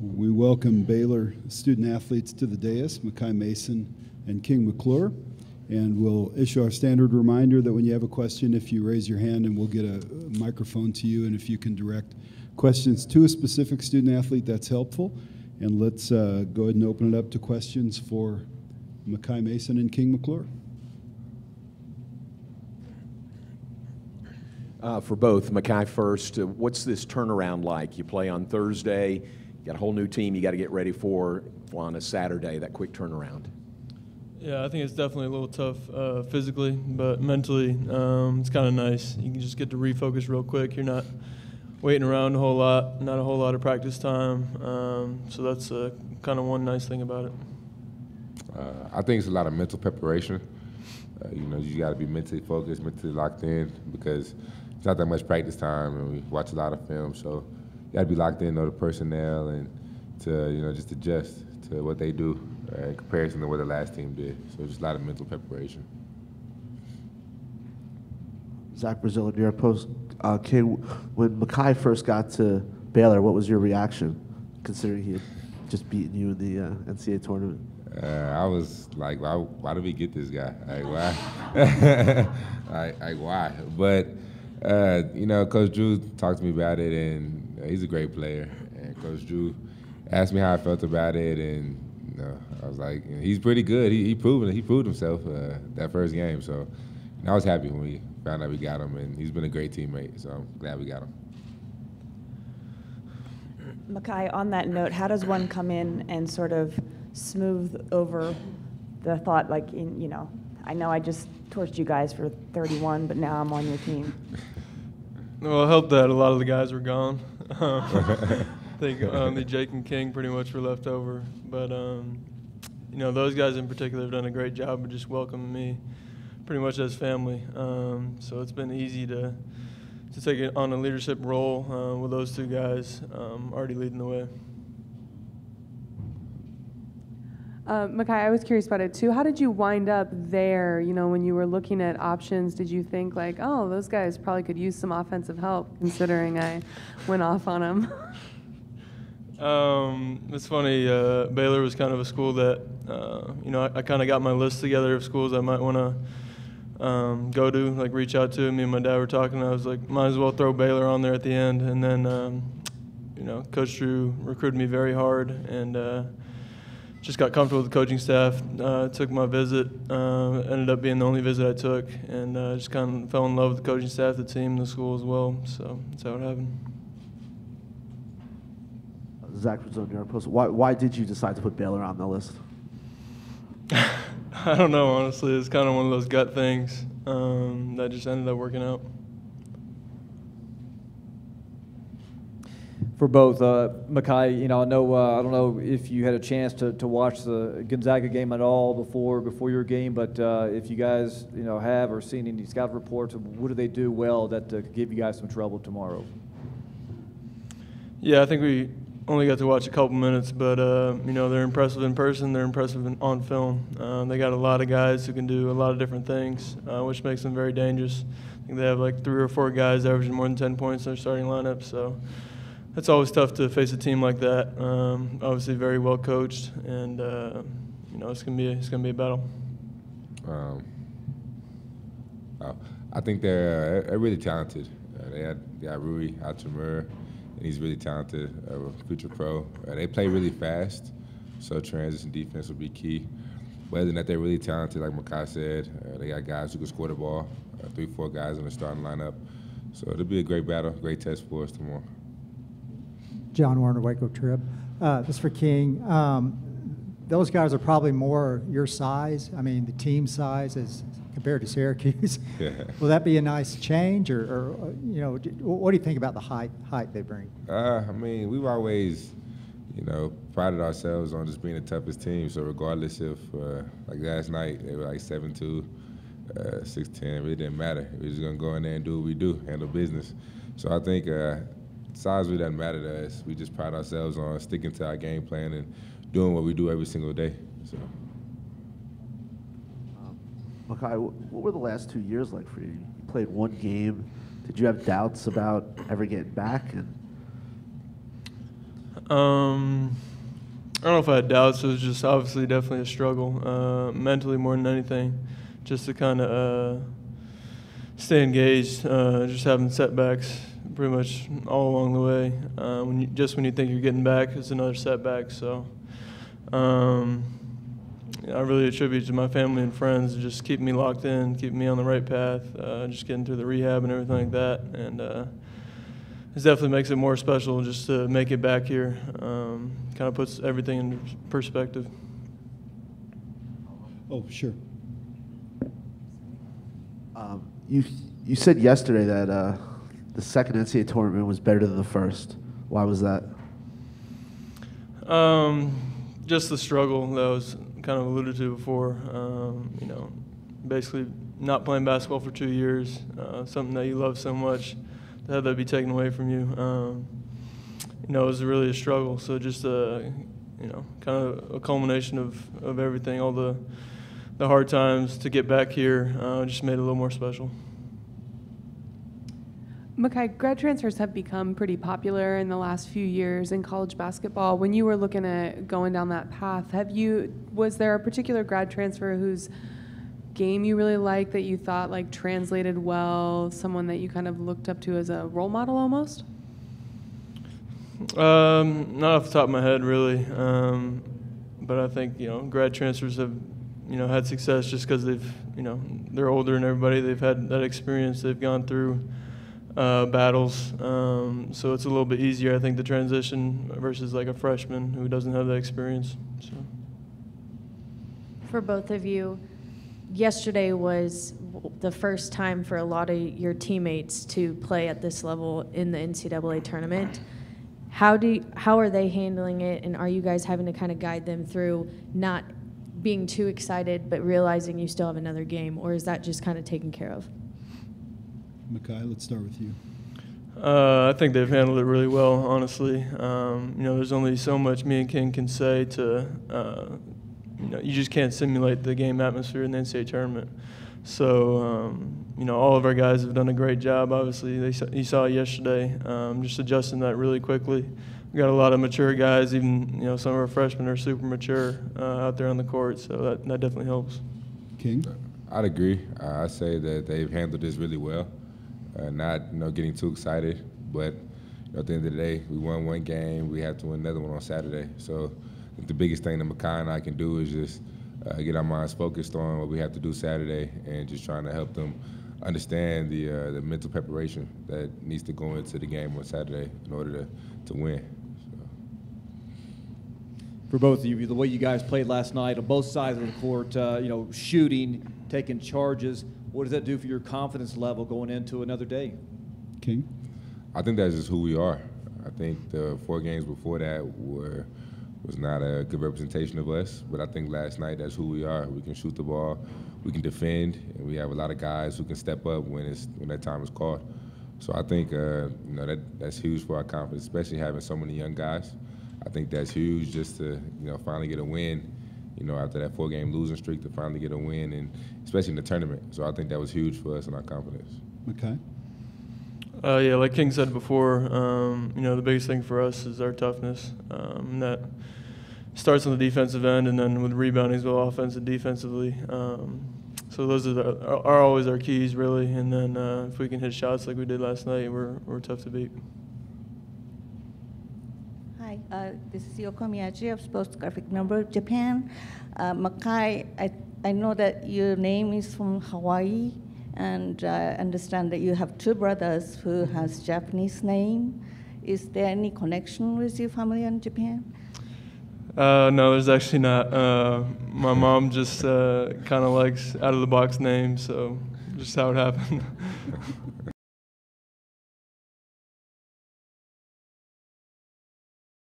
We welcome Baylor student athletes to the dais, Makai Mason and King McClure. And we'll issue our standard reminder that when you have a question, if you raise your hand and we'll get a microphone to you, and if you can direct questions to a specific student athlete, that's helpful. And let's go ahead and open it up to questions for Makai Mason and King McClure. For both, Makai first, what's this turnaround like? You play on Thursday, you got a whole new team you got to get ready for on a Saturday, that quick turnaround. Yeah, I think it's definitely a little tough physically, but mentally it's kind of nice. You can just get to refocus real quick. You're not waiting around a whole lot, not a whole lot of practice time. So that's kind of one nice thing about it. I think it's a lot of mental preparation. You got to be mentally focused, mentally locked in, because it's not that much practice time, and we watch a lot of film. So you got to be locked in, know the personnel, and to just adjust to what they do in comparison to what the last team did. So just a lot of mental preparation. Zach Brazil, New York Post. King, when Makai first got to Baylor, what was your reaction, considering he had just beaten you in the NCAA tournament? I was like, why did we get this guy? Like, why? Why? But, Coach Drew talked to me about it, and he's a great player. And Coach Drew asked me how I felt about it, and I was like, he's pretty good. He proved himself that first game. So I was happy when we found out we got him, and he's been a great teammate. So I'm glad we got him. Makai, on that note, how does one come in and sort of smooth over the thought, like, I know I just torched you guys for 31, but now I'm on your team? Well, it helped that a lot of the guys were gone. I think only Jake and King pretty much were left over. But, those guys in particular have done a great job of just welcoming me pretty much as family. So it's been easy to take it on a leadership role with those two guys already leading the way. Makai, I was curious about it too. How did you wind up there? When you were looking at options, did you think like, oh, those guys probably could use some offensive help, considering I went off on them? It's funny. Baylor was kind of a school that, I kind of got my list together of schools I might want to go to, like reach out to. Me and my dad were talking. I was like, might as well throw Baylor on there at the end. And then, Coach Drew recruited me very hard, and just got comfortable with the coaching staff. Took my visit. Ended up being the only visit I took, and just kind of fell in love with the coaching staff, the team, the school as well. So that's how it happened. Zach Brazil, New York Post. Why did you decide to put Baylor on the list? I don't know, honestly. It's kind of one of those gut things that just ended up working out. For both, Makai, I don't know if you had a chance to watch the Gonzaga game at all before your game, but if you guys, have or seen any scout reports, what do they do well that could give you guys some trouble tomorrow? Yeah, I think we only got to watch a couple minutes, but they're impressive in person. They're impressive on film. They got a lot of guys who can do a lot of different things, which makes them very dangerous. I think they have like 3 or 4 guys averaging more than 10 points in their starting lineup. So it's always tough to face a team like that. Obviously, very well coached, and it's gonna be a battle. I think they're really talented. They got Rui Hachimura, and he's really talented, future pro. They play really fast, so transition defense will be key. But other than that, they're really talented, like Makai said. They got guys who can score the ball, 3, 4 guys in the starting lineup. So it'll be a great battle, great test for us tomorrow. John Warner, Waco Trib. This is for King. Those guys are probably more your size. I mean, the team size is compared to Syracuse. Yeah. Will that be a nice change, or what do you think about the height they bring? We've always, prided ourselves on just being the toughest team. So regardless if, like last night, they were like 7'2", 6'10", it really didn't matter. We're just gonna go in there and do what we do, handle business. So I think size really doesn't matter to us. We just pride ourselves on sticking to our game plan and doing what we do every single day. So. Makai, what were the last 2 years like for you? You played 1 game. Did you have doubts about ever getting back? I don't know if I had doubts. It was just obviously definitely a struggle, mentally more than anything, just to kind of stay engaged, just having setbacks pretty much all along the way. When you think you're getting back, it's another setback. So I really attribute to my family and friends to just keeping me locked in, keeping me on the right path, just getting through the rehab and everything like that. And it definitely makes it more special just to make it back here. Kind of puts everything in perspective. Oh, sure. You said yesterday that the second NCAA tournament was better than the first. Why was that? Just the struggle that was kind of alluded to before. Basically not playing basketball for 2 years, something that you love so much, to have that be taken away from you. It was really a struggle. So just kind of a culmination of everything, all the hard times to get back here, just made it a little more special. Makai, grad transfers have become pretty popular in the last few years in college basketball. When you were looking at going down that path, was there a particular grad transfer whose game you really liked that you thought translated well, someone that you kind of looked up to as a role model almost? Not off the top of my head, really. But I think, grad transfers have, had success just because they're older than everybody. They've had that experience. They've gone through battles. So it's a little bit easier, I think, the transition versus a freshman who doesn't have that experience. So. For both of you, yesterday was the first time for a lot of your teammates to play at this level in the NCAA tournament. How are they handling it, and are you guys having to kind of guide them through not being too excited but realizing you still have another game, or is that just kind of taken care of? Makai, let's start with you. I think they've handled it really well, honestly. There's only so much me and King can say to, you just can't simulate the game atmosphere in the NCAA tournament. So, all of our guys have done a great job. Obviously, you saw it yesterday, just adjusting that really quickly. We got a lot of mature guys, even some of our freshmen are super mature out there on the court, so that definitely helps. King? I'd agree. I say that they've handled this really well. Not getting too excited, but at the end of the day, we won one game. We have to win another one on Saturday. So the biggest thing that Makai and I can do is just get our minds focused on what we have to do Saturday and just trying to help them understand the mental preparation that needs to go into the game on Saturday in order to win. So. For both of you, the way you guys played last night on both sides of the court, shooting, taking charges, what does that do for your confidence level going into another day? King? I think that's just who we are. I think the 4 games before that was not a good representation of us, but I think last night that's who we are. We can shoot the ball, we can defend, and we have a lot of guys who can step up when that time is called. So I think that's huge for our confidence, especially having so many young guys. I think that's huge just to finally get a win. After that 4-game losing streak, to finally get a win, and especially in the tournament. So I think that was huge for us and our confidence. Makai? Yeah, like King said before, the biggest thing for us is our toughness. And that starts on the defensive end, and then with rebounding as well, offensive, defensively. So those are always our keys, really. And then if we can hit shots like we did last night, we're tough to beat. Hi, this is Yoko Miyaji of Sports Graphic Number Japan. Makai, I know that your name is from Hawaii, and I understand that you have 2 brothers who has Japanese name. Is there any connection with your family in Japan? No, there's actually not. My mom just kind of likes out-of-the-box names, so just how it happened.